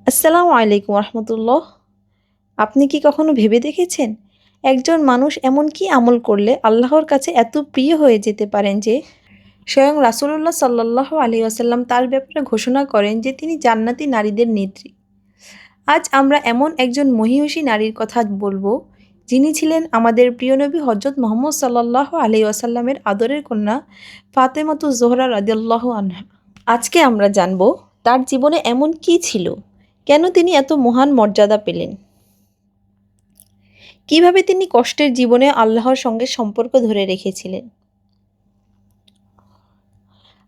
আসসালামু আলাইকুম রহমতুল্লাহ। আপনি কি কখনো ভেবে দেখেছেন একজন মানুষ এমন কি আমল করলে আল্লাহর কাছে এত প্রিয় হয়ে যেতে পারেন যে স্বয়ং রাসূলুল্লাহ সাল্লাল্লাহু আলাইহি ওয়াসাল্লাম তার ব্যাপারে ঘোষণা করেন যে তিনি জান্নাতি নারীদের নেত্রী। আজ আমরা এমন একজন মহিয়সী নারীর কথা বলবো, যিনি ছিলেন আমাদের প্রিয় নবী হযরত মুহাম্মদ সাল্লাল্লাহু আলাইহি ওয়াসাল্লামের আদরের কন্যা ফাতেমাতুজ জোহরা রাদিয়াল্লাহু আনহা। আজকে আমরা জানব তার জীবনে এমন কি ছিল, কেন তিনি এত মহান মর্যাদা পেলেন, কিভাবে তিনি কষ্টের জীবনে আল্লাহর সঙ্গে সম্পর্ক ধরে রেখেছিলেন।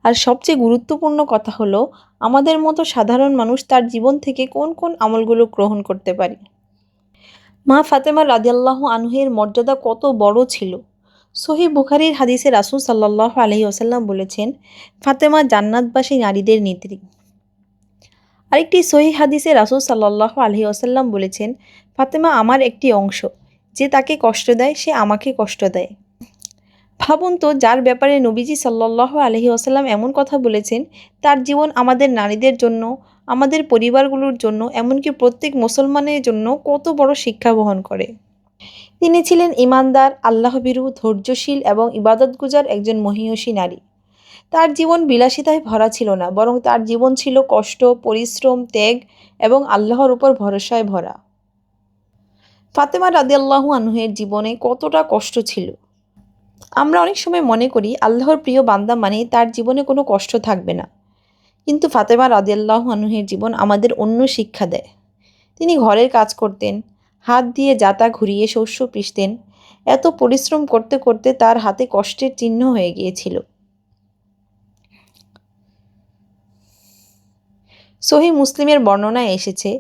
আর সবচেয়ে গুরুত্বপূর্ণ কথা হলো, আমাদের মতো সাধারণ মানুষ তার জীবন থেকে কোন কোন আমলগুলো গ্রহণ করতে পারি। মা ফাতেমা রাদিয়াল্লাহু আনহের মর্যাদা কত বড় ছিল। সহিহ বুখারীর হাদিসে রাসূল সাল্লাল্লাহু আলাইহি ওয়াসাল্লাম বলেছেন, ফাতেমা জান্নাতবাসী নারীদের নেত্রী। আরেকটি সহিহ হাদিসে রাসূল সাল্লাল্লাহু আলাইহি ওয়াসাল্লাম বলেছেন, ফাতেমা আমার একটি অংশ, যে তাকে কষ্ট দেয় সে আমাকে কষ্ট দেয়। ভাবুন তো, যার ব্যাপারে নবীজি সাল্লাল্লাহু আলাইহি ওয়াসাল্লাম এমন কথা বলেছেন, তার জীবন আমাদের নারীদের জন্য, আমাদের পরিবারগুলোর জন্য, এমনকি প্রত্যেক মুসলমানের জন্য কত বড় শিক্ষা বহন করে। তিনি ছিলেন ঈমানদার, আল্লাহভীরু, ধৈর্যশীল এবং ইবাদতগুজার একজন মহিয়সী নারী। তার জীবন বিলাসিতায় ভরা ছিল না, বরং তার জীবন ছিল কষ্ট, পরিশ্রম, ত্যাগ এবং আল্লাহর উপর ভরসায় ভরা। ফাতেমা রাদিয়াল্লাহু আনহের জীবনে কতটা কষ্ট ছিল। আমরা অনেক সময় মনে করি আল্লাহর প্রিয় বান্দা মানে তার জীবনে কোনো কষ্ট থাকবে না, কিন্তু ফাতেমা রাদিয়াল্লাহু আনহের জীবন আমাদের অন্য শিক্ষা দেয়। তিনি ঘরের কাজ করতেন, হাত দিয়ে জাতা ঘুরিয়ে শস্য পিষতেন। এত পরিশ্রম করতে করতে তার হাতে কষ্টের চিহ্ন হয়ে গিয়েছিল। সহিহ মুসলিমের বর্ণনায় এসেছে,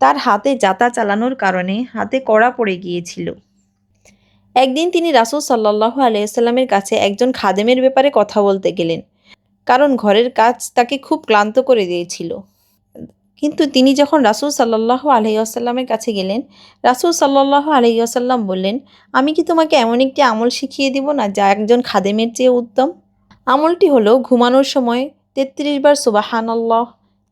তার হাতে জাতা চালানোর কারণে হাতে কড়া পড়ে গিয়েছিল। একদিন তিনি রাসূল সাল্লাল্লাহু আলাইহি ওয়াসাল্লামের কাছে একজন খাদেমের ব্যাপারে কথা বলতে গেলেন, কারণ ঘরের কাজ তাকে খুব ক্লান্ত করে দিয়েছিল। কিন্তু তিনি যখন রাসূল সাল্লাল্লাহু আলাইহি ওয়াসাল্লামের কাছে গেলেন, রাসূল সাল্লাল্লাহু আলাইহি ওয়াসাল্লাম বললেন, আমি কি তোমাকে এমন একটি আমল শিখিয়ে দিব না যা একজন খাদেমের চেয়ে উত্তম? আমলটি হলো, ঘুমানোর সময় ৩৩ বার সুবহানাল্লাহ,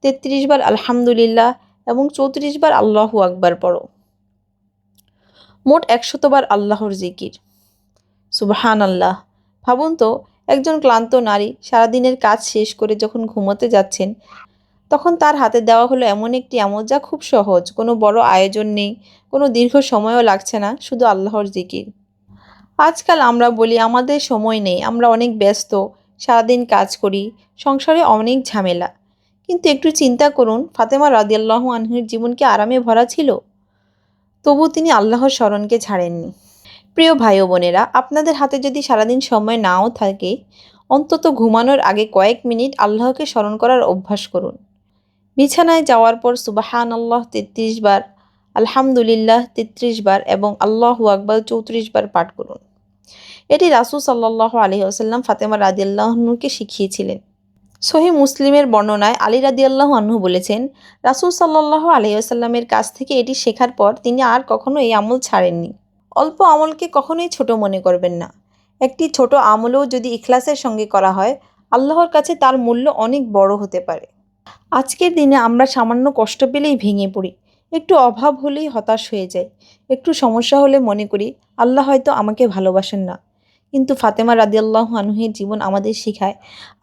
৩৩ বার আলহামদুলিল্লাহ এবং ৩৪ বার আল্লাহু আকবার পড়ো। মোট ১০০ বার আল্লাহর জিকির। সুবহানাল্লাহ। ভাবুন তো, একজন ক্লান্ত নারী সারাদিনের কাজ শেষ করে যখন ঘুমোতে যাচ্ছেন, তখন তার হাতে দেওয়া হলো এমন একটি আমল যা খুব সহজ, কোনো বড় আয়োজন নেই, কোনো দীর্ঘ সময়ও লাগছে না, শুধু আল্লাহর জিকির। আজকাল আমরা বলি আমাদের সময় নেই, আমরা অনেক ব্যস্ত, সারাদিন কাজ করি, সংসারে অনেক ঝামেলা। কিন্তু একটু চিন্তা করুন, ফাতেমা রাদিয়াল্লাহু আনহার জীবন কি আরামে ভরা ছিল? তবু তিনি আল্লাহর স্মরণকে ছাড়েননি। প্রিয় ভাই ও বোনেরা, আপনাদের হাতে যদি সারাদিন সময় নাও থাকে, অন্তত ঘুমানোর আগে কয়েক মিনিট আল্লাহকে স্মরণ করার অভ্যাস করুন। বিছানায় যাওয়ার পর সুবহানাল্লাহ ৩৩ বার, আলহামদুলিল্লাহ ৩৩ বার এবং আল্লাহু আকবার ৩৪ বার পাঠ করুন। এটি রাসূল সাল্লাল্লাহু আলাইহি ওয়াসাল্লাম ফাতেমা রাদিয়াল্লাহু আনহুকে শিখিয়েছিলেন। সহিহ মুসলিমের বর্ণনায় আলী রাদিয়াল্লাহু আনহু বলেছেন, রাসূল সাল্লাল্লাহু আলাইহি ওয়াসাল্লামের কাছ থেকে এটি শেখার পর তিনি আর কখনো এই আমল ছাড়েননি। অল্প আমলকে কখনোই ছোট মনে করবেন না। একটি ছোট আমলও যদি ইখলাসের সঙ্গে করা হয়, আল্লাহর কাছে তার মূল্য অনেক বড় হতে পারে। আজকের দিনে আমরা সামান্য কষ্ট পেলেই ভেঙে পড়ি, একটু অভাব হলেই হতাশ হয়ে যাই, একটু সমস্যা হলে মনে করি আল্লাহ হয়তো আমাকে ভালোবাসেন না। কিন্তু ফাতেমা রাদিয়াল্লাহু আনহার জীবন আমাদের শেখায়,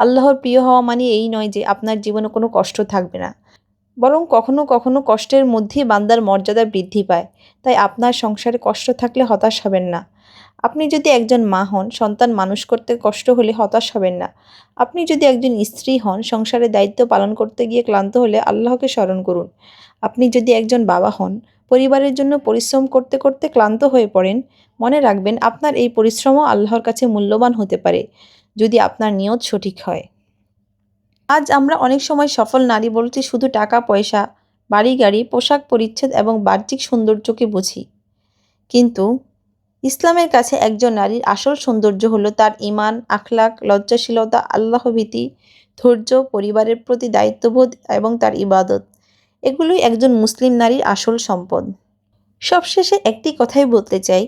আল্লাহর প্রিয় হওয়া মানে এই নয় যে আপনার জীবনে কোনো কষ্ট থাকবে না, বরং কখনো কখনো কষ্টের মধ্যেই বান্দার মর্যাদা বৃদ্ধি পায়। তাই আপনার সংসারে কষ্ট থাকলে হতাশ হবেন না। আপনি যদি একজন মা হন, সন্তান মানুষ করতে কষ্ট হলে হতাশ হবেন না। আপনি যদি একজন স্ত্রী হন, সংসারের দায়িত্ব পালন করতে গিয়ে ক্লান্ত হলে আল্লাহকে স্মরণ করুন। আপনি যদি একজন বাবা হন, পরিবারের জন্য পরিশ্রম করতে করতে ক্লান্ত হয়ে পড়েন, মনে রাখবেন আপনার এই পরিশ্রমও আল্লাহর কাছে মূল্যবান হতে পারে, যদি আপনার নিয়ত সঠিক হয়। আজ আমরা অনেক সময় সফল নারী বলতে শুধু টাকা পয়সা, বাড়ি গাড়ি, পোশাক পরিচ্ছদ এবং বাহ্যিক সৌন্দর্যকে বুঝি। কিন্তু ইসলামের কাছে একজন নারীর আসল সৌন্দর্য হলো তার ঈমান, আখলাক, লজ্জাশীলতা, আল্লাহভীতি, ধৈর্য, পরিবারের প্রতি দায়িত্ববোধ এবং তার ইবাদত। এগুলোই একজন মুসলিম নারীর আসল সম্পদ। সবশেষে একটি কথাই বলতে চাই,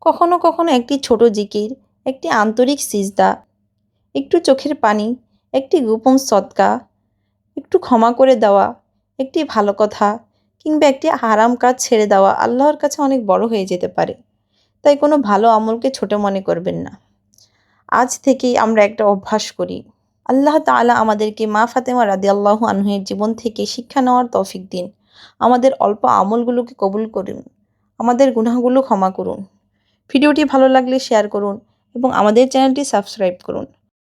কখনো কখনো একটি ছোট জিকির, একটি আন্তরিক সিজদা, একটু চোখের পানি, একটি গোপন সদকা, একটু ক্ষমা করে দেওয়া, একটি ভালো কথা কিংবা একটি হারাম কাজ ছেড়ে দেওয়া আল্লাহর কাছে অনেক বড় হয়ে যেতে পারে। তাই কোনো ভালো আমলকে ছোট মনে করবেন না। আজ থেকেই আমরা একটা অভ্যাস করি। আল্লাহ তাআলা আমাদেরকে মা ফাতেমা রাদিয়াল্লাহু আনহার জীবন থেকে শিক্ষা নেওয়ার তৌফিক দিন। আমাদের অল্প আমলগুলোকে কবুল করুন। আমাদের গুনাহগুলো ক্ষমা করুন। ভিডিওটি ভালো লাগলে শেয়ার করুন এবং আমাদের চ্যানেলটি সাবস্ক্রাইব করুন।